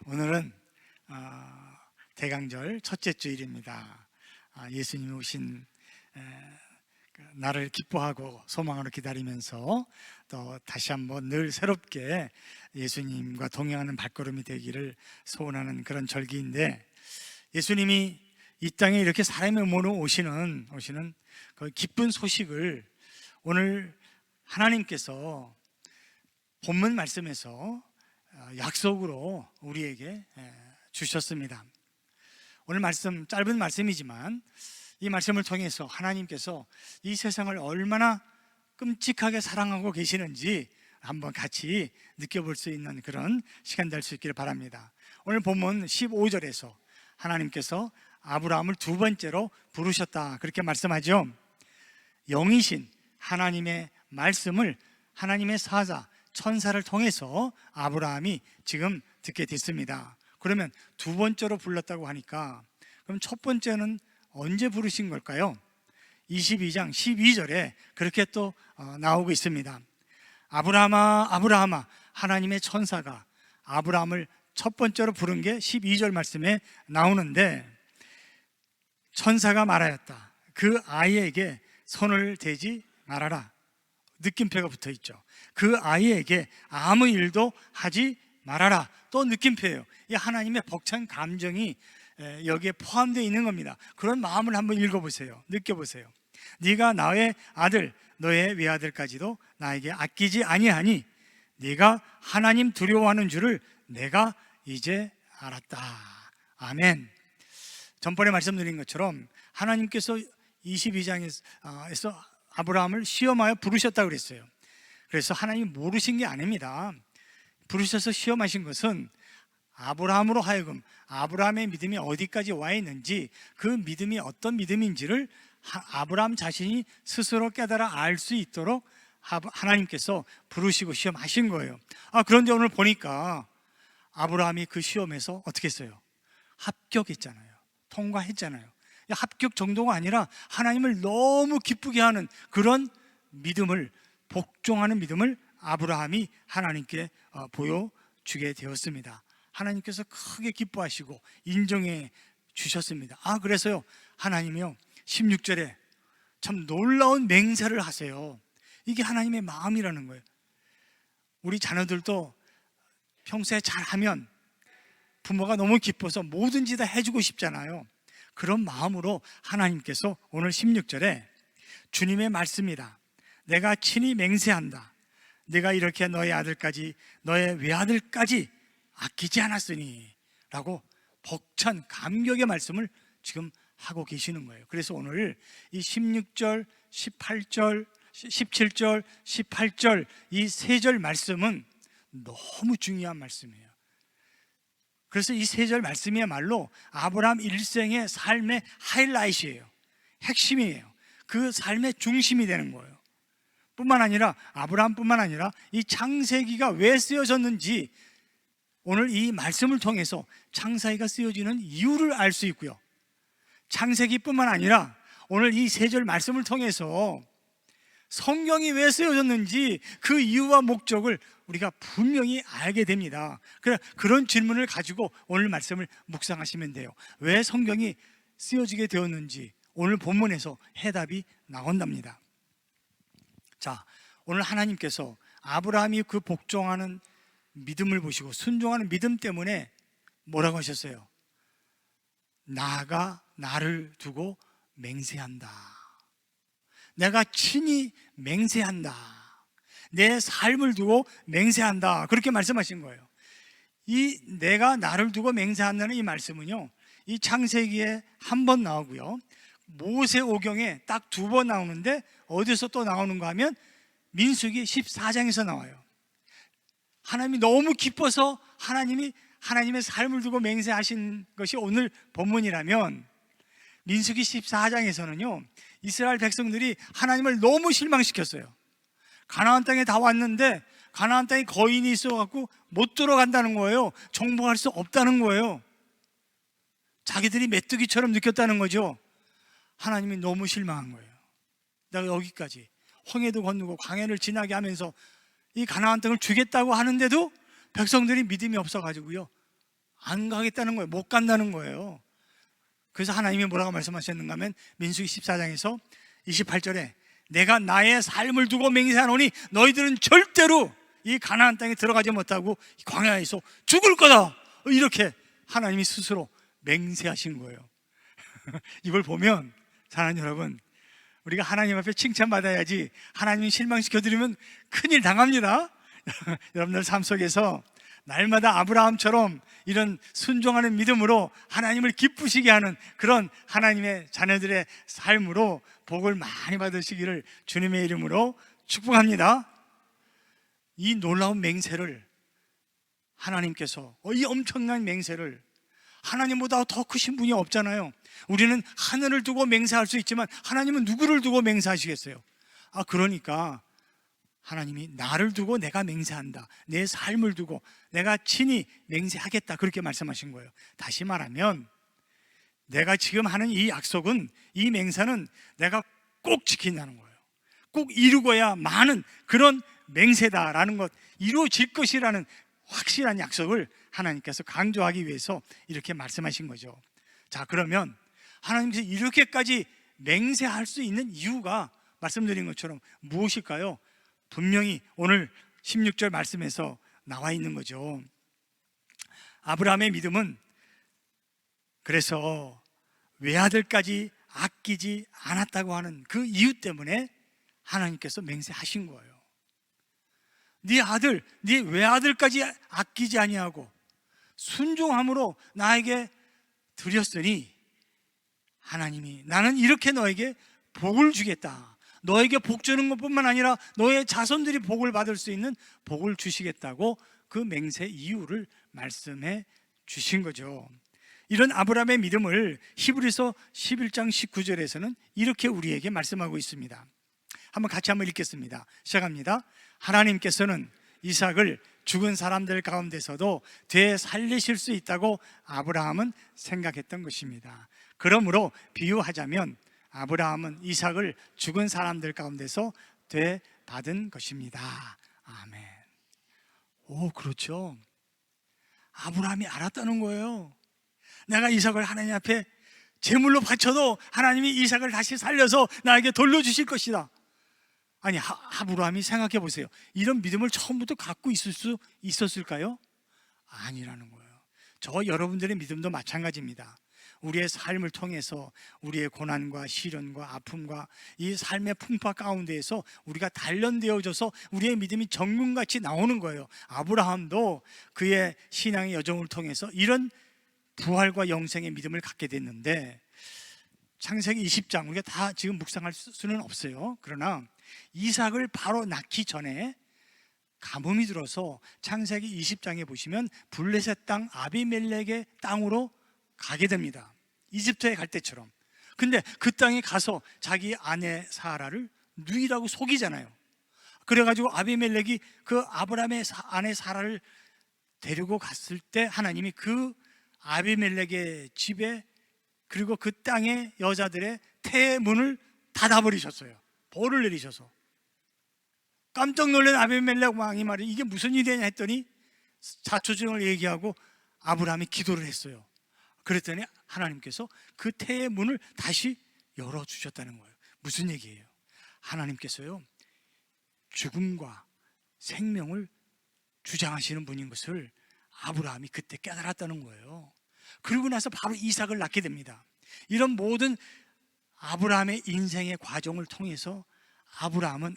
오늘은 대강절 첫째 주일입니다. 예수님이 오신 나를 기뻐하고 소망으로 기다리면서 또 다시 한번 늘 새롭게 예수님과 동행하는 발걸음이 되기를 소원하는 그런 절기인데, 예수님이 이 땅에 이렇게 사람의 몸으로 오시는 그 기쁜 소식을 오늘 하나님께서 본문 말씀에서 약속으로 우리에게 주셨습니다. 오늘 말씀 짧은 말씀이지만 이 말씀을 통해서 하나님께서 이 세상을 얼마나 끔찍하게 사랑하고 계시는지 한번 같이 느껴볼 수 있는 그런 시간 될 수 있기를 바랍니다. 오늘 본문 15절에서 하나님께서 아브라함을 두 번째로 부르셨다, 그렇게 말씀하죠. 영이신 하나님의 말씀을 하나님의 사자 천사를 통해서 아브라함이 지금 듣게 됐습니다. 그러면 두 번째로 불렀다고 하니까, 그럼 첫 번째는 언제 부르신 걸까요? 22장 12절에 그렇게 또 나오고 있습니다. 아브라함아 아브라함아, 하나님의 천사가 아브라함을 첫 번째로 부른 게 12절 말씀에 나오는데, 천사가 말하였다. 그 아이에게 손을 대지 말아라. 느낌표가 붙어 있죠. 그 아이에게 아무 일도 하지 말아라. 또 느낌표예요. 이 하나님의 벅찬 감정이 여기에 포함되어 있는 겁니다. 그런 마음을 한번 읽어보세요. 느껴보세요. 네가 나의 아들, 너의 외아들까지도 나에게 아끼지 아니하니 네가 하나님 두려워하는 줄을 내가 이제 알았다. 아멘. 전번에 말씀드린 것처럼 하나님께서 22장에서 아브라함을 시험하여 부르셨다고 그랬어요. 그래서 하나님이 모르신 게 아닙니다. 부르셔서 시험하신 것은 아브라함으로 하여금 아브라함의 믿음이 어디까지 와 있는지, 그 믿음이 어떤 믿음인지를 아브라함 자신이 스스로 깨달아 알 수 있도록 하나님께서 부르시고 시험하신 거예요. 그런데 오늘 보니까 아브라함이 그 시험에서 어떻게 했어요? 합격했잖아요. 통과했잖아요. 합격 정도가 아니라 하나님을 너무 기쁘게 하는 그런 믿음을, 복종하는 믿음을 아브라함이 하나님께 보여주게 되었습니다. 하나님께서 크게 기뻐하시고 인정해 주셨습니다. 그래서요, 하나님이요 16절에 참 놀라운 맹세를 하세요. 이게 하나님의 마음이라는 거예요. 우리 자녀들도 평소에 잘하면 부모가 너무 기뻐서 뭐든지 다 해주고 싶잖아요. 그런 마음으로 하나님께서 오늘 16절에 주님의 말씀이다. 내가 친히 맹세한다. 내가 이렇게 너의 아들까지, 너의 외아들까지 아끼지 않았으니 라고 벅찬 감격의 말씀을 지금 하고 계시는 거예요. 그래서 오늘 이 16절, 18절, 17절, 18절 이 세 절 말씀은 너무 중요한 말씀이에요. 그래서 이 세 절 말씀이야말로 아브라함 일생의 삶의 하이라이트예요. 핵심이에요. 그 삶의 중심이 되는 거예요. 뿐만 아니라 아브라함뿐만 아니라 이 창세기가 왜 쓰여졌는지 오늘 이 말씀을 통해서 창세기가 쓰여지는 이유를 알 수 있고요. 창세기뿐만 아니라 오늘 이 세 절 말씀을 통해서 성경이 왜 쓰여졌는지 그 이유와 목적을 우리가 분명히 알게 됩니다. 그런 질문을 가지고 오늘 말씀을 묵상하시면 돼요. 왜 성경이 쓰여지게 되었는지 오늘 본문에서 해답이 나온답니다. 자, 오늘 하나님께서 아브라함이 그 복종하는 믿음을 보시고 순종하는 믿음 때문에 뭐라고 하셨어요? 나가 나를 두고 맹세한다. 내가 친히 맹세한다. 내 삶을 두고 맹세한다. 그렇게 말씀하신 거예요. 이 내가 나를 두고 맹세한다는 이 말씀은요, 이 창세기에 한 번 나오고요, 모세오경에 딱 두 번 나오는데 어디서 또 나오는가 하면 민수기 14장에서 나와요. 하나님이 너무 기뻐서 하나님이 하나님의 삶을 두고 맹세하신 것이 오늘 본문이라면, 민수기 14장에서는요 이스라엘 백성들이 하나님을 너무 실망시켰어요. 가나안 땅에 다 왔는데 가나안 땅에 거인이 있어갖고 못 들어간다는 거예요. 정복할 수 없다는 거예요. 자기들이 메뚜기처럼 느꼈다는 거죠. 하나님이 너무 실망한 거예요. 내가 여기까지 홍해도 건너고 광야를 지나게 하면서 이 가나안 땅을 주겠다고 하는데도 백성들이 믿음이 없어가지고요, 안 가겠다는 거예요. 못 간다는 거예요. 그래서 하나님이 뭐라고 말씀하셨는가 하면 민수기 14장에서 28절에 내가 나의 삶을 두고 맹세하노니 너희들은 절대로 이 가나안 땅에 들어가지 못하고 광야에서 죽을 거다, 이렇게 하나님이 스스로 맹세하신 거예요. 이걸 보면 사랑하는 여러분, 우리가 하나님 앞에 칭찬받아야지 하나님 실망시켜드리면 큰일 당합니다. 여러분들 삶 속에서 날마다 아브라함처럼 이런 순종하는 믿음으로 하나님을 기쁘시게 하는 그런 하나님의 자녀들의 삶으로 복을 많이 받으시기를 주님의 이름으로 축복합니다. 이 놀라운 맹세를 하나님께서, 이 엄청난 맹세를, 하나님보다 더 크신 분이 없잖아요. 우리는 하늘을 두고 맹세할 수 있지만 하나님은 누구를 두고 맹세하시겠어요? 그러니까 하나님이 나를 두고 내가 맹세한다, 내 삶을 두고 내가 친히 맹세하겠다, 그렇게 말씀하신 거예요. 다시 말하면 내가 지금 하는 이 약속은, 이 맹세는 내가 꼭 지킨다는 거예요. 꼭 이루고야 마는 그런 맹세다라는 것, 이루어질 것이라는 확실한 약속을 하나님께서 강조하기 위해서 이렇게 말씀하신 거죠. 자, 그러면 하나님께서 이렇게까지 맹세할 수 있는 이유가 말씀드린 것처럼 무엇일까요? 분명히 오늘 16절 말씀에서 나와 있는 거죠. 아브라함의 믿음은 그래서 외아들까지 아끼지 않았다고 하는 그 이유 때문에 하나님께서 맹세하신 거예요. 네 아들, 네 외아들까지 아끼지 아니하고 순종함으로 나에게 드렸으니 하나님이 나는 이렇게 너에게 복을 주겠다, 너에게 복 주는 것뿐만 아니라 너의 자손들이 복을 받을 수 있는 복을 주시겠다고 그 맹세 이유를 말씀해 주신 거죠. 이런 아브라함의 믿음을 히브리서 11장 19절에서는 이렇게 우리에게 말씀하고 있습니다. 같이 한번 읽겠습니다. 시작합니다. 하나님께서는 이삭을 죽은 사람들 가운데서도 되살리실 수 있다고 아브라함은 생각했던 것입니다. 그러므로 비유하자면 아브라함은 이삭을 죽은 사람들 가운데서 되받은 것입니다. 아멘. 그렇죠. 아브라함이 알았다는 거예요. 내가 이삭을 하나님 앞에 제물로 바쳐도 하나님이 이삭을 다시 살려서 나에게 돌려주실 것이다. 아니, 아브라함이 생각해 보세요. 이런 믿음을 처음부터 갖고 있을 수 있었을까요? 아니라는 거예요. 저 여러분들의 믿음도 마찬가지입니다. 우리의 삶을 통해서 우리의 고난과 시련과 아픔과 이 삶의 풍파 가운데에서 우리가 단련되어져서 우리의 믿음이 정금같이 나오는 거예요. 아브라함도 그의 신앙의 여정을 통해서 이런 부활과 영생의 믿음을 갖게 됐는데, 창세기 20장 우리가 다 지금 묵상할 수는 없어요. 그러나 이삭을 바로 낳기 전에 가뭄이 들어서 창세기 20장에 보시면 블레셋 땅 아비멜렉의 땅으로 가게 됩니다. 이집트에 갈 때처럼. 근데 그 땅에 가서 자기 아내 사라를 누이라고 속이잖아요. 그래가지고 아비멜렉이 그 아브라함의 아내 사라를 데리고 갔을 때 하나님이 그 아비멜렉의 집에, 그리고 그 땅의 여자들의 태의 문을 닫아버리셨어요. 벌을 내리셔서. 깜짝 놀란 아비멜렉 왕이 말이 이게 무슨 일이냐 했더니 자초지종을 얘기하고 아브라함이 기도를 했어요. 그랬더니 하나님께서 그 태의 문을 다시 열어주셨다는 거예요. 무슨 얘기예요? 하나님께서요, 죽음과 생명을 주장하시는 분인 것을 아브라함이 그때 깨달았다는 거예요. 그리고 나서 바로 이삭을 낳게 됩니다. 이런 모든 아브라함의 인생의 과정을 통해서 아브라함은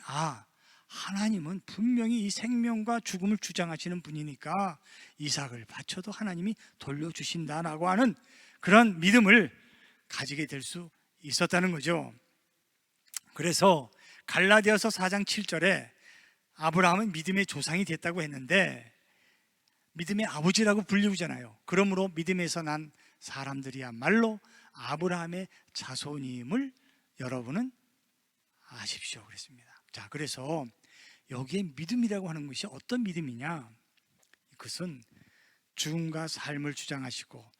하나님은 분명히 이 생명과 죽음을 주장하시는 분이니까 이삭을 바쳐도 하나님이 돌려주신다라고 하는 그런 믿음을 가지게 될 수 있었다는 거죠. 그래서 갈라디아서 4장 7절에 아브라함은 믿음의 조상이 됐다고 했는데 믿음의 아버지라고 불리우잖아요. 그러므로 믿음에서 난 사람들이야말로 아브라함의 자손임을 여러분은 아십시오 그랬습니다. 자, 그래서 여기에 믿음이라고 하는 것이 어떤 믿음이냐? 그것은 죽음과 삶을 주장하시고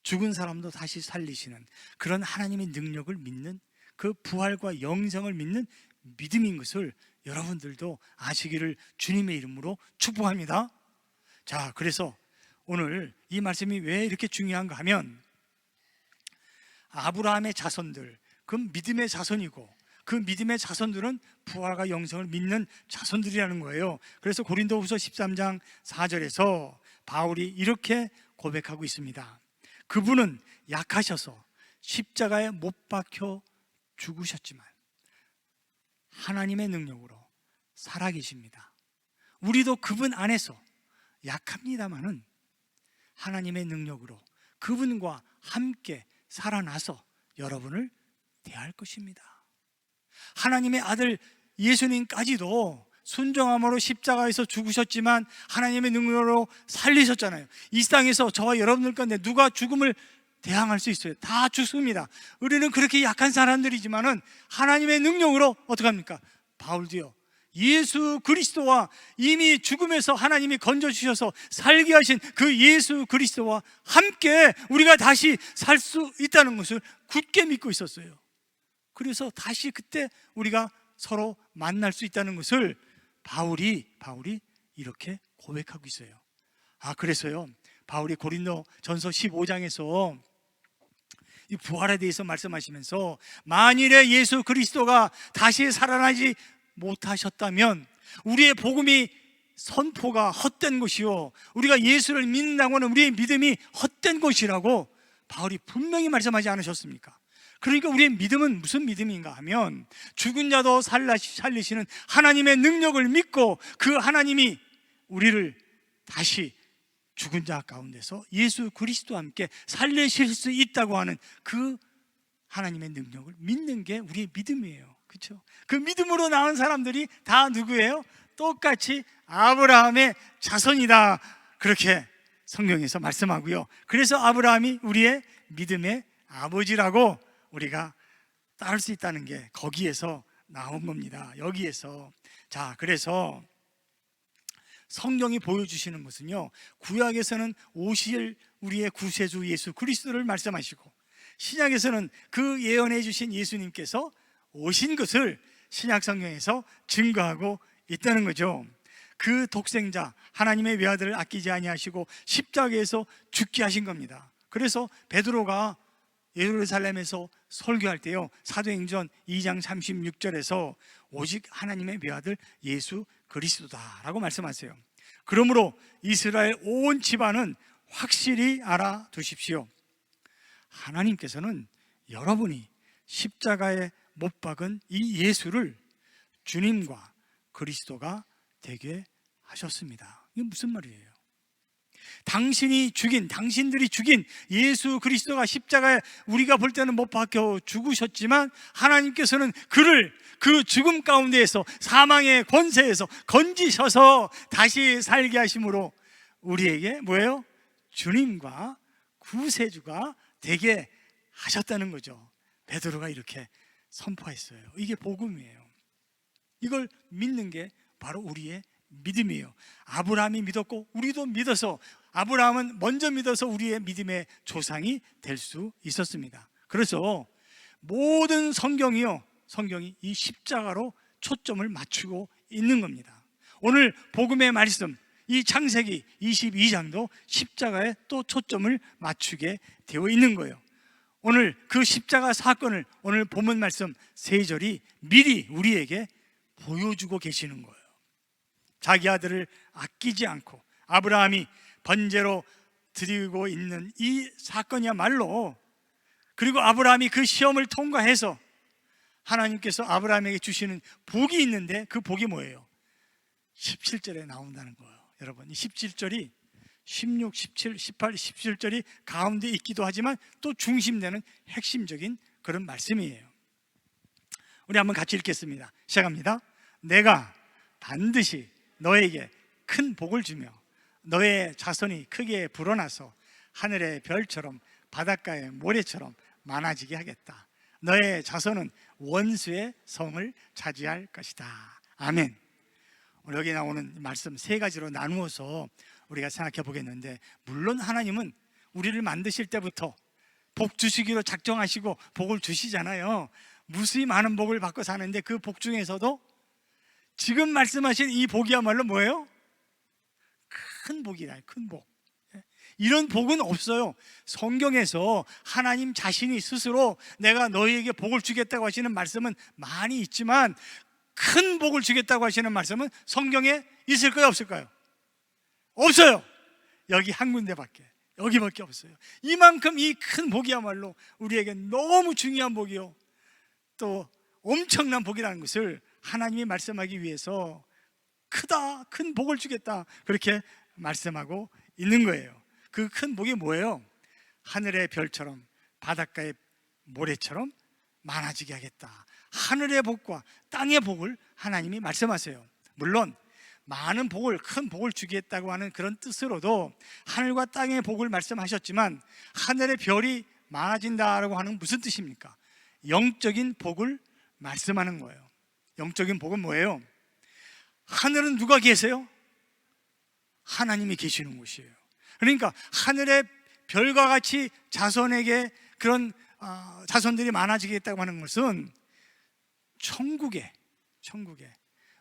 죽은 사람도 다시 살리시는 그런 하나님의 능력을 믿는, 그 부활과 영생을 믿는 믿음인 것을 여러분들도 아시기를 주님의 이름으로 축복합니다. 자, 그래서 오늘 이 말씀이 왜 이렇게 중요한가 하면 아브라함의 자손들, 그 믿음의 자손이고 그 믿음의 자손들은 부활과 영생을 믿는 자손들이라는 거예요. 그래서 고린도후서 13장 4절에서 바울이 이렇게 고백하고 있습니다. 그분은 약하셔서 십자가에 못 박혀 죽으셨지만 하나님의 능력으로 살아계십니다. 우리도 그분 안에서 약합니다마는 하나님의 능력으로 그분과 함께 살아나서 여러분을 대할 것입니다. 하나님의 아들 예수님까지도 순종함으로 십자가에서 죽으셨지만 하나님의 능력으로 살리셨잖아요. 이 땅에서 저와 여러분들 가운데 누가 죽음을 대항할 수 있어요? 다 죽습니다. 우리는 그렇게 약한 사람들이지만은 하나님의 능력으로 어떻게 합니까? 바울도요, 예수 그리스도와 이미 죽음에서 하나님이 건져주셔서 살게 하신 그 예수 그리스도와 함께 우리가 다시 살 수 있다는 것을 굳게 믿고 있었어요. 그래서 다시 그때 우리가 서로 만날 수 있다는 것을 바울이 이렇게 고백하고 있어요. 그래서요, 바울이 고린도 전서 15장에서 이 부활에 대해서 말씀하시면서 만일에 예수 그리스도가 다시 살아나지 못하셨다면 우리의 복음이 선포가 헛된 것이요, 우리가 예수를 믿는다고 하는 우리의 믿음이 헛된 것이라고 바울이 분명히 말씀하지 않으셨습니까? 그러니까 우리의 믿음은 무슨 믿음인가 하면 죽은 자도 살리시는 하나님의 능력을 믿고 그 하나님이 우리를 다시 죽은 자 가운데서 예수 그리스도와 함께 살리실 수 있다고 하는 그 하나님의 능력을 믿는 게 우리의 믿음이에요. 그렇죠? 그 믿음으로 나온 사람들이 다 누구예요? 똑같이 아브라함의 자손이다, 그렇게 성경에서 말씀하고요. 그래서 아브라함이 우리의 믿음의 아버지라고 우리가 따를 수 있다는 게 거기에서 나온 겁니다. 여기에서. 자, 그래서 성경이 보여주시는 것은요, 구약에서는 오실 우리의 구세주 예수 그리스도를 말씀하시고 신약에서는 그 예언해 주신 예수님께서 오신 것을 신약 성경에서 증거하고 있다는 거죠. 그 독생자 하나님의 외아들을 아끼지 아니하시고 십자가에서 죽게 하신 겁니다. 그래서 베드로가 예루살렘에서 설교할 때요, 사도행전 2장 36절에서 오직 하나님의 외아들 예수 그리스도다라고 말씀하세요. 그러므로 이스라엘 온 집안은 확실히 알아두십시오. 하나님께서는 여러분이 십자가에 못 박은 이 예수를 주님과 그리스도가 되게 하셨습니다. 이게 무슨 말이에요? 당신들이 죽인 예수 그리스도가 십자가에 우리가 볼 때는 못 박혀 죽으셨지만 하나님께서는 그를 그 죽음 가운데에서 사망의 권세에서 건지셔서 다시 살게 하심으로 우리에게 뭐예요? 주님과 구세주가 되게 하셨다는 거죠. 베드로가 이렇게 선포했어요. 이게 복음이에요. 이걸 믿는 게 바로 우리의 믿음이에요. 아브라함이 믿었고 우리도 믿어서, 아브라함은 먼저 믿어서 우리의 믿음의 조상이 될 수 있었습니다. 그래서 모든 성경이 이 십자가로 초점을 맞추고 있는 겁니다. 오늘 복음의 말씀, 이 창세기 22장도 십자가에 또 초점을 맞추게 되어 있는 거예요. 오늘 그 십자가 사건을 오늘 본문 말씀 3절이 미리 우리에게 보여주고 계시는 거예요. 자기 아들을 아끼지 않고 아브라함이 번제로 드리고 있는 이 사건이야말로, 그리고 아브라함이 그 시험을 통과해서 하나님께서 아브라함에게 주시는 복이 있는데 그 복이 뭐예요? 17절에 나온다는 거예요. 여러분, 이 17절이 16, 17, 18, 17절이 가운데 있기도 하지만 또 중심되는 핵심적인 그런 말씀이에요. 우리 한번 같이 읽겠습니다. 시작합니다. 내가 반드시 너에게 큰 복을 주며 너의 자손이 크게 불어나서 하늘의 별처럼 바닷가의 모래처럼 많아지게 하겠다. 너의 자손은 원수의 성을 차지할 것이다. 아멘. 오늘 여기 나오는 말씀 3가지로 나누어서 우리가 생각해 보겠는데, 물론 하나님은 우리를 만드실 때부터 복 주시기로 작정하시고 복을 주시잖아요. 무수히 많은 복을 받고 사는데 그 복 중에서도 지금 말씀하신 이 복이야말로 뭐예요? 큰 복이다, 큰 복. 이런 복은 없어요. 성경에서 하나님 자신이 스스로 내가 너희에게 복을 주겠다고 하시는 말씀은 많이 있지만 큰 복을 주겠다고 하시는 말씀은 성경에 있을까요, 없을까요? 없어요. 여기 한 군데밖에, 여기밖에 없어요. 이만큼 이 큰 복이야말로 우리에게 너무 중요한 복이요, 또 엄청난 복이라는 것을 하나님이 말씀하기 위해서 크다, 큰 복을 주겠다, 그렇게 말씀하고 있는 거예요. 그 큰 복이 뭐예요? 하늘의 별처럼 바닷가의 모래처럼 많아지게 하겠다. 하늘의 복과 땅의 복을 하나님이 말씀하세요. 물론 많은 복을, 큰 복을 주겠다고 하는 그런 뜻으로도 하늘과 땅의 복을 말씀하셨지만 하늘의 별이 많아진다라고 하는 무슨 뜻입니까? 영적인 복을 말씀하는 거예요. 영적인 복은 뭐예요? 하늘은 누가 계세요? 하나님이 계시는 곳이에요. 그러니까 하늘의 별과 같이 자손에게 그런 자손들이 많아지겠다고 하는 것은 천국에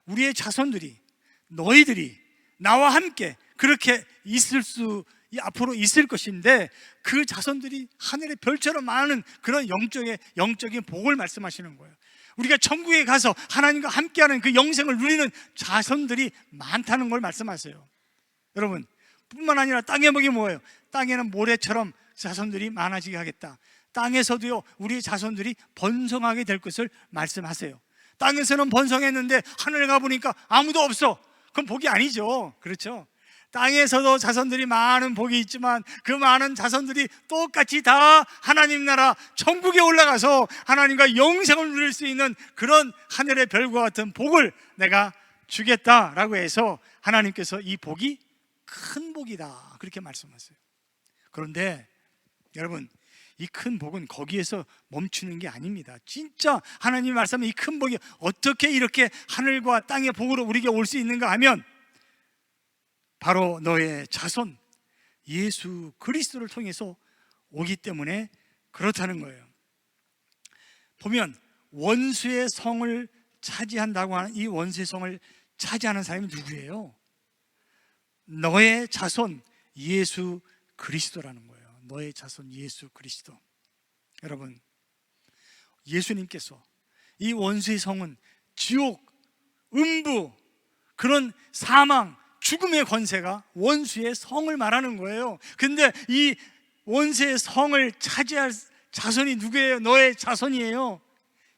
우리의 자손들이, 너희들이 나와 함께 그렇게 앞으로 있을 것인데, 그 자손들이 하늘의 별처럼 많은 그런 영적인 복을 말씀하시는 거예요. 우리가 천국에 가서 하나님과 함께하는 그 영생을 누리는 자손들이 많다는 걸 말씀하세요. 여러분, 뿐만 아니라 땅의 복이 뭐예요? 땅에는 모래처럼 자손들이 많아지게 하겠다. 땅에서도요, 우리 자손들이 번성하게 될 것을 말씀하세요. 땅에서는 번성했는데 하늘 가보니까 아무도 없어. 그건 복이 아니죠. 그렇죠? 땅에서도 자손들이 많은 복이 있지만 그 많은 자손들이 똑같이 다 하나님 나라 천국에 올라가서 하나님과 영생을 누릴 수 있는 그런 하늘의 별과 같은 복을 내가 주겠다라고 해서 하나님께서 이 복이 큰 복이다, 그렇게 말씀하세요. 그런데 여러분, 이 큰 복은 거기에서 멈추는 게 아닙니다. 진짜 하나님이 말씀하는 이 큰 복이 어떻게 이렇게 하늘과 땅의 복으로 우리에게 올 수 있는가 하면 바로 너의 자손 예수 그리스도를 통해서 오기 때문에 그렇다는 거예요. 보면 원수의 성을 차지한다고 하는 이 원수의 성을 차지하는 사람이 누구예요? 너의 자손 예수 그리스도라는 거예요. 너의 자손 예수 그리스도. 여러분, 예수님께서 이 원수의 성은 지옥, 음부, 그런 사망, 죽음의 권세가 원수의 성을 말하는 거예요. 근데 이 원수의 성을 차지할 자손이 누구예요? 너의 자손이에요.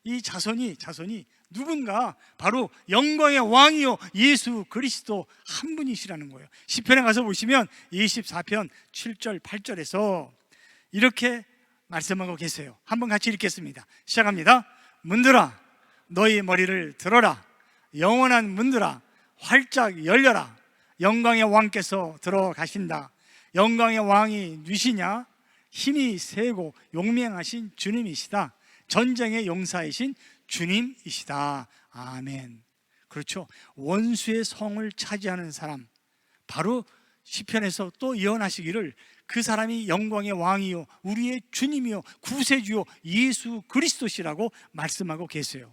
이 자손이 누군가? 바로 영광의 왕이요 예수 그리스도 한 분이시라는 거예요. 시편에 가서 보시면 24편 7절 8절에서 이렇게 말씀하고 계세요. 한번 같이 읽겠습니다. 시작합니다. 문들아 너희 머리를 들어라. 영원한 문들아 활짝 열려라. 영광의 왕께서 들어가신다. 영광의 왕이 누시냐? 힘이 세고 용맹하신 주님이시다. 전쟁의 용사이신 주님이시다. 아멘. 그렇죠. 원수의 성을 차지하는 사람, 바로 시편에서 또 예언하시기를 그 사람이 영광의 왕이요 우리의 주님이요 구세주요 예수 그리스도시라고 말씀하고 계세요.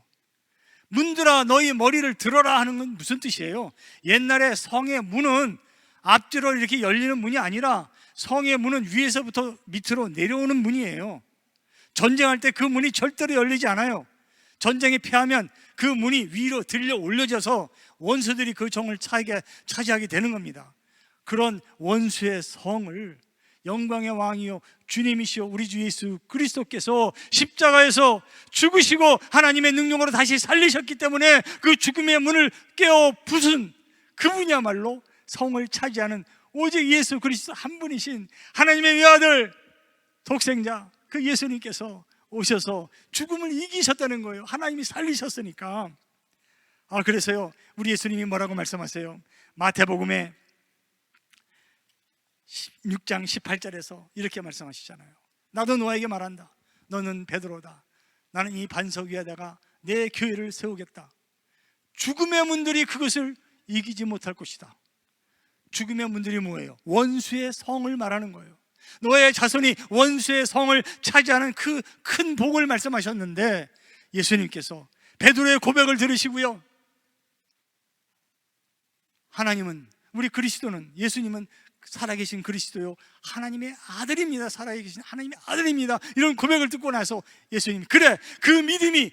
문들아 너희 머리를 들어라 하는 건 무슨 뜻이에요? 옛날에 성의 문은 앞뒤로 이렇게 열리는 문이 아니라 성의 문은 위에서부터 밑으로 내려오는 문이에요. 전쟁할 때 그 문이 절대로 열리지 않아요. 전쟁에 패하면 그 문이 위로 들려 올려져서 원수들이 그 성을 차지하게 되는 겁니다. 그런 원수의 성을 영광의 왕이요 주님이시요 우리 주 예수 그리스도께서 십자가에서 죽으시고 하나님의 능력으로 다시 살리셨기 때문에 그 죽음의 문을 깨어 부순 그분이야말로 성을 차지하는 오직 예수 그리스도 한 분이신 하나님의 외아들 독생자 그 예수님께서 오셔서 죽음을 이기셨다는 거예요. 하나님이 살리셨으니까. 그래서요 우리 예수님이 뭐라고 말씀하세요? 마태복음에 6장 18절에서 이렇게 말씀하시잖아요. 나도 너에게 말한다. 너는 베드로다. 나는 이 반석 위에다가 내 교회를 세우겠다. 죽음의 문들이 그것을 이기지 못할 것이다. 죽음의 문들이 뭐예요? 원수의 성을 말하는 거예요. 너의 자손이 원수의 성을 차지하는 그 큰 복을 말씀하셨는데 예수님께서 베드로의 고백을 들으시고요, 하나님은 우리 그리스도는, 예수님은 살아계신 그리스도요, 하나님의 아들입니다. 살아계신 하나님의 아들입니다. 이런 고백을 듣고 나서 예수님, 그래, 그 믿음이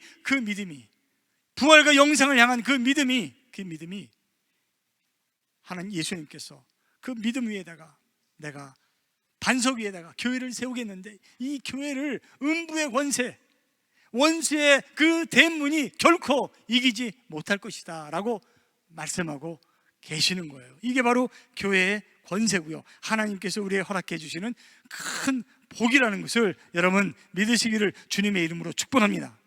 부활과 영생을 향한 그 믿음이 하나님, 예수님께서 그 믿음 위에다가 내가 반석 위에다가 교회를 세우겠는데 이 교회를 음부의 권세, 원수의 그 대문이 결코 이기지 못할 것이다 라고 말씀하고 계시는 거예요. 이게 바로 교회의 권세고요, 하나님께서 우리에게 허락해 주시는 큰 복이라는 것을 여러분 믿으시기를 주님의 이름으로 축복합니다.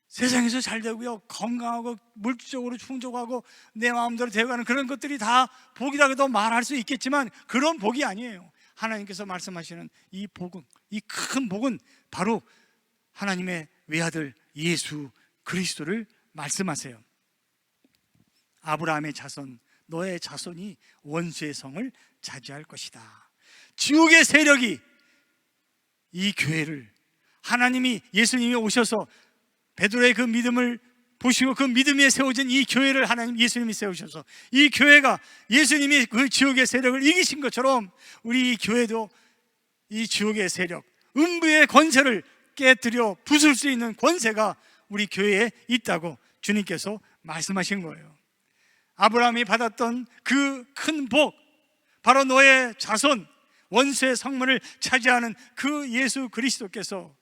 세상에서 잘 되고요, 건강하고 물질적으로 충족하고 내 마음대로 되어가는 그런 것들이 다 복이라고도 말할 수 있겠지만 그런 복이 아니에요. 하나님께서 말씀하시는 이 복은, 이 큰 복은 바로 하나님의 외아들 예수 그리스도를 말씀하세요. 아브라함의 자손, 너의 자손이 원수의 성을 차지할 것이다. 지옥의 세력이 이 교회를, 하나님이, 예수님이 오셔서 베드로의 그 믿음을 보시고 그 믿음 위에 세워진 이 교회를 하나님, 예수님이 세우셔서 이 교회가 예수님이 그 지옥의 세력을 이기신 것처럼 우리 교회도 이 지옥의 세력, 음부의 권세를 깨뜨려 부술 수 있는 권세가 우리 교회에 있다고 주님께서 말씀하신 거예요. 아브라함이 받았던 그 큰 복, 바로 너의 자손, 원수의 성문을 차지하는 그 예수 그리스도께서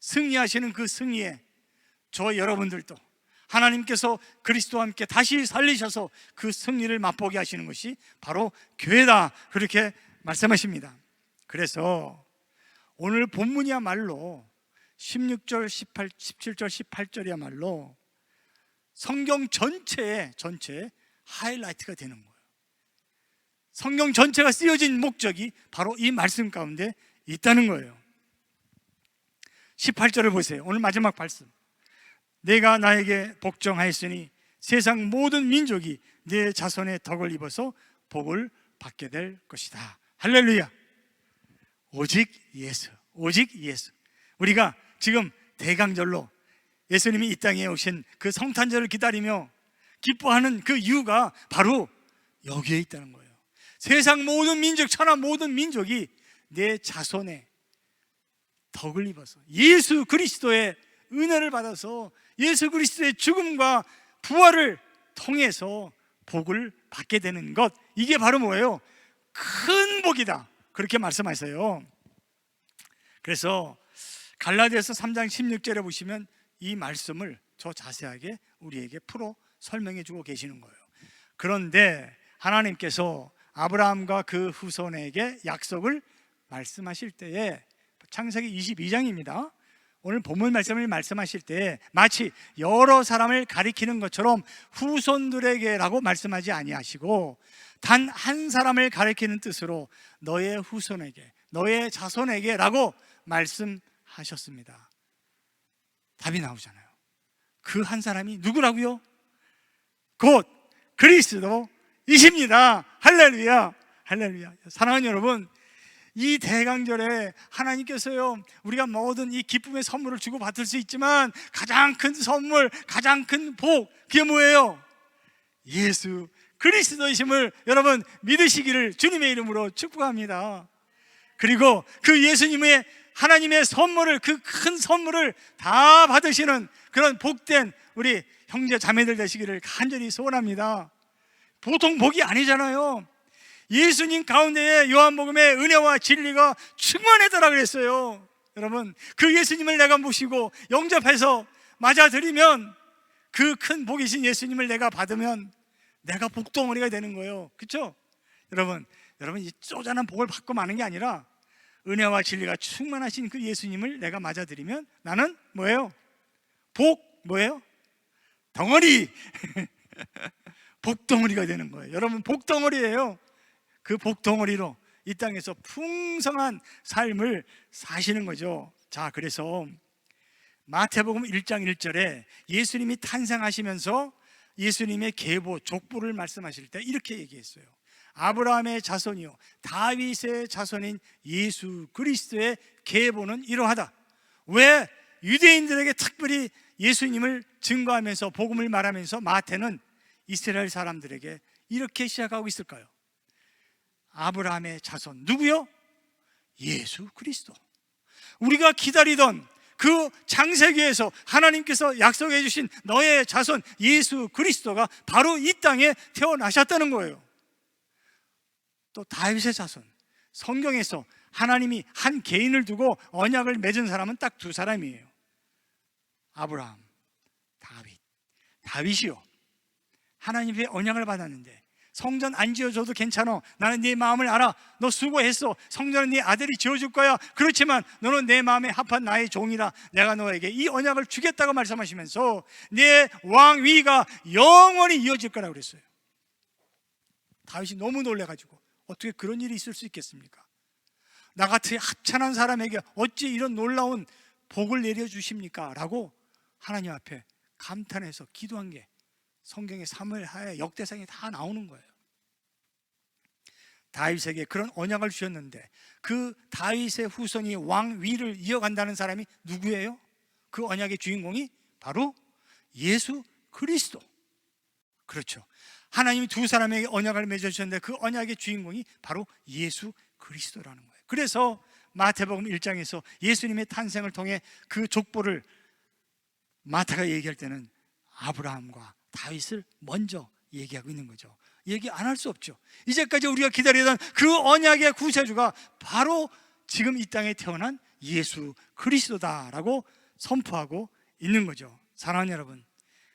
승리하시는 그 승리에 저 여러분들도 하나님께서 그리스도와 함께 다시 살리셔서 그 승리를 맛보게 하시는 것이 바로 교회다, 그렇게 말씀하십니다. 그래서 오늘 본문이야말로 16절, 17절, 18절이야말로 성경 전체의 하이라이트가 되는 거예요. 성경 전체가 쓰여진 목적이 바로 이 말씀 가운데 있다는 거예요. 18절을 보세요. 오늘 마지막 말씀. 내가 나에게 복종하였으니 세상 모든 민족이 내 자손의 덕을 입어서 복을 받게 될 것이다. 할렐루야. 오직 예수, 오직 예수. 우리가 지금 대강절로 예수님이 이 땅에 오신 그 성탄절을 기다리며 기뻐하는 그 이유가 바로 여기에 있다는 거예요. 세상 모든 민족, 천하 모든 민족이 내 자손의 덕을 입어서 예수 그리스도의 은혜를 받아서 예수 그리스도의 죽음과 부활을 통해서 복을 받게 되는 것, 이게 바로 뭐예요? 큰 복이다, 그렇게 말씀하세요. 그래서 갈라디아서 3장 16절에 보시면 이 말씀을 더 자세하게 우리에게 풀어 설명해 주고 계시는 거예요. 그런데 하나님께서 아브라함과 그 후손에게 약속을 말씀하실 때에, 창세기 22장입니다. 오늘 본문 말씀을 말씀하실 때 마치 여러 사람을 가리키는 것처럼 후손들에게라고 말씀하지 아니하시고 단 한 사람을 가리키는 뜻으로 너의 후손에게, 너의 자손에게라고 말씀하셨습니다. 답이 나오잖아요. 그 한 사람이 누구라고요? 곧 그리스도이십니다. 할렐루야, 할렐루야. 사랑하는 여러분, 이 대강절에 하나님께서요, 우리가 모든 이 기쁨의 선물을 주고 받을 수 있지만 가장 큰 선물, 가장 큰 복, 그게 뭐예요? 예수 그리스도이심을 여러분 믿으시기를 주님의 이름으로 축복합니다. 그리고 그 예수님의 하나님의 선물을, 그 큰 선물을 다 받으시는 그런 복된 우리 형제 자매들 되시기를 간절히 소원합니다. 보통 복이 아니잖아요. 예수님 가운데에 요한복음의 은혜와 진리가 충만하더라 그랬어요. 여러분, 그 예수님을 내가 모시고 영접해서 맞아들이면, 그 큰 복이신 예수님을 내가 받으면 내가 복덩어리가 되는 거예요. 그렇죠? 여러분 이 쪼잔한 복을 받고 마는 게 아니라 은혜와 진리가 충만하신 그 예수님을 내가 맞아들이면 나는 뭐예요? 뭐예요? 덩어리. 복덩어리가 되는 거예요. 여러분, 복덩어리예요. 그 복덩어리로 이 땅에서 풍성한 삶을 사시는 거죠. 자, 그래서 마태복음 1장 1절에 예수님이 탄생하시면서 예수님의 계보, 족보를 말씀하실 때 이렇게 얘기했어요. 아브라함의 자손이요 다윗의 자손인 예수 그리스도의 계보는 이러하다. 왜 유대인들에게 특별히 예수님을 증거하면서 복음을 말하면서 마태는 이스라엘 사람들에게 이렇게 시작하고 있을까요? 아브라함의 자손, 누구요? 예수 그리스도. 우리가 기다리던 그 창세기에서 하나님께서 약속해 주신 너의 자손 예수 그리스도가 바로 이 땅에 태어나셨다는 거예요. 또 다윗의 자손, 성경에서 하나님이 한 개인을 두고 언약을 맺은 사람은 딱 두 사람이에요. 아브라함, 다윗이요. 하나님의 언약을 받았는데 성전 안 지어줘도 괜찮아, 나는 네 마음을 알아, 너 수고했어, 성전은 네 아들이 지어줄 거야, 그렇지만 너는 내 마음에 합한 나의 종이라 내가 너에게 이 언약을 주겠다고 말씀하시면서 내 왕위가 영원히 이어질 거라고 그랬어요. 다윗이 너무 놀래가지고 어떻게 그런 일이 있을 수 있겠습니까? 나같이 합찬한 사람에게 어찌 이런 놀라운 복을 내려주십니까? 라고 하나님 앞에 감탄해서 기도한 게 성경의 사무엘하의 역대상에 다 나오는 거예요. 다윗에게 그런 언약을 주셨는데 그 다윗의 후손이 왕위를 이어간다는 사람이 누구예요? 그 언약의 주인공이 바로 예수 그리스도. 그렇죠. 하나님이 두 사람에게 언약을 맺어주셨는데 그 언약의 주인공이 바로 예수 그리스도라는 거예요. 그래서 마태복음 1장에서 예수님의 탄생을 통해 그 족보를 마태가 얘기할 때는 아브라함과 다윗을 먼저 얘기하고 있는 거죠. 얘기 안 할 수 없죠. 이제까지 우리가 기다리던 그 언약의 구세주가 바로 지금 이 땅에 태어난 예수 그리스도다라고 선포하고 있는 거죠. 사랑하는 여러분,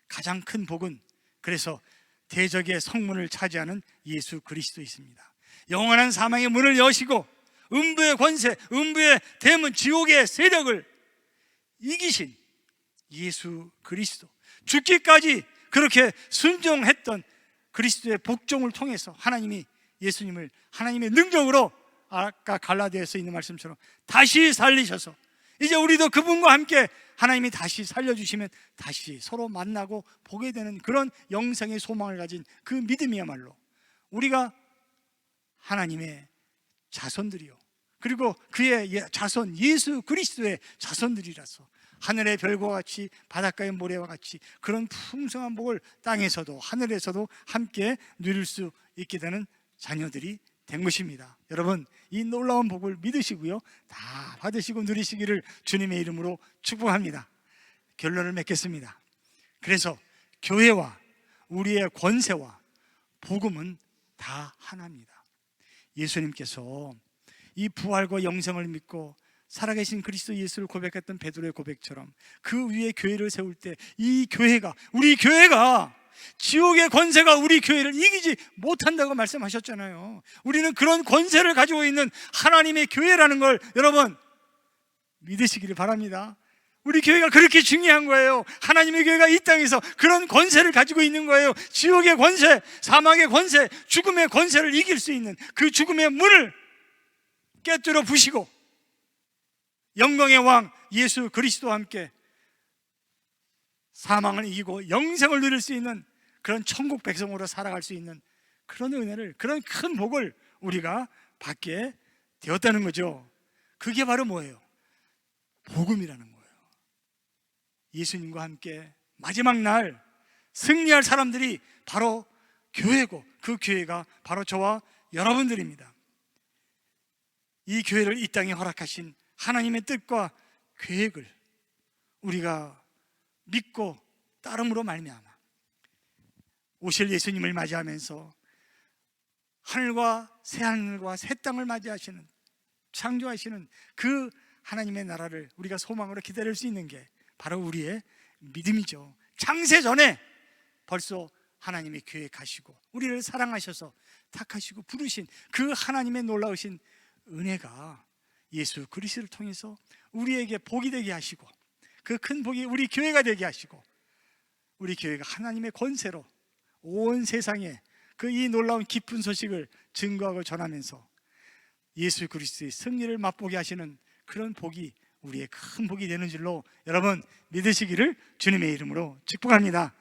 가장 큰 복은 그래서 대적의 성문을 차지하는 예수 그리스도 있습니다. 영원한 사망의 문을 여시고 음부의 권세, 음부의 대문, 지옥의 세력을 이기신 예수 그리스도, 죽기까지 그렇게 순종했던 그리스도의 복종을 통해서 하나님이 예수님을 하나님의 능력으로 아까 갈라디아서에 있는 말씀처럼 다시 살리셔서 이제 우리도 그분과 함께 하나님이 다시 살려주시면 다시 서로 만나고 보게 되는 그런 영생의 소망을 가진 그 믿음이야말로 우리가 하나님의 자손들이요, 그리고 그의 자손 예수 그리스도의 자손들이라서 하늘의 별과 같이 바닷가의 모래와 같이 그런 풍성한 복을 땅에서도 하늘에서도 함께 누릴 수 있게 되는 자녀들이 된 것입니다. 여러분, 이 놀라운 복을 믿으시고요, 다 받으시고 누리시기를 주님의 이름으로 축복합니다. 결론을 맺겠습니다. 그래서 교회와 우리의 권세와 복음은 다 하나입니다. 예수님께서 이 부활과 영생을 믿고 살아계신 그리스도 예수를 고백했던 베드로의 고백처럼 그 위에 교회를 세울 때 이 교회가, 우리 교회가 지옥의 권세가 우리 교회를 이기지 못한다고 말씀하셨잖아요. 우리는 그런 권세를 가지고 있는 하나님의 교회라는 걸 여러분 믿으시기를 바랍니다. 우리 교회가 그렇게 중요한 거예요. 하나님의 교회가 이 땅에서 그런 권세를 가지고 있는 거예요. 지옥의 권세, 사망의 권세, 죽음의 권세를 이길 수 있는 그 죽음의 문을 깨뜨려 부시고 영광의 왕 예수 그리스도와 함께 사망을 이기고 영생을 누릴 수 있는 그런 천국 백성으로 살아갈 수 있는 그런 은혜를, 그런 큰 복을 우리가 받게 되었다는 거죠. 그게 바로 뭐예요? 복음이라는 거예요. 예수님과 함께 마지막 날 승리할 사람들이 바로 교회고 그 교회가 바로 저와 여러분들입니다. 이 교회를 이 땅에 허락하신 하나님의 뜻과 계획을 우리가 믿고 따름으로 말미암아 오실 예수님을 맞이하면서 하늘과 새하늘과 새 땅을 맞이하시는, 창조하시는 그 하나님의 나라를 우리가 소망으로 기다릴 수 있는 게 바로 우리의 믿음이죠. 창세 전에 벌써 하나님이 계획하시고 우리를 사랑하셔서 택하시고 부르신 그 하나님의 놀라우신 은혜가 예수 그리스도를 통해서 우리에게 복이 되게 하시고 그 큰 복이 우리 교회가 되게 하시고 우리 교회가 하나님의 권세로 온 세상에 그 이 놀라운 기쁜 소식을 증거하고 전하면서 예수 그리스도의 승리를 맛보게 하시는 그런 복이 우리의 큰 복이 되는 줄로 여러분 믿으시기를 주님의 이름으로 축복합니다.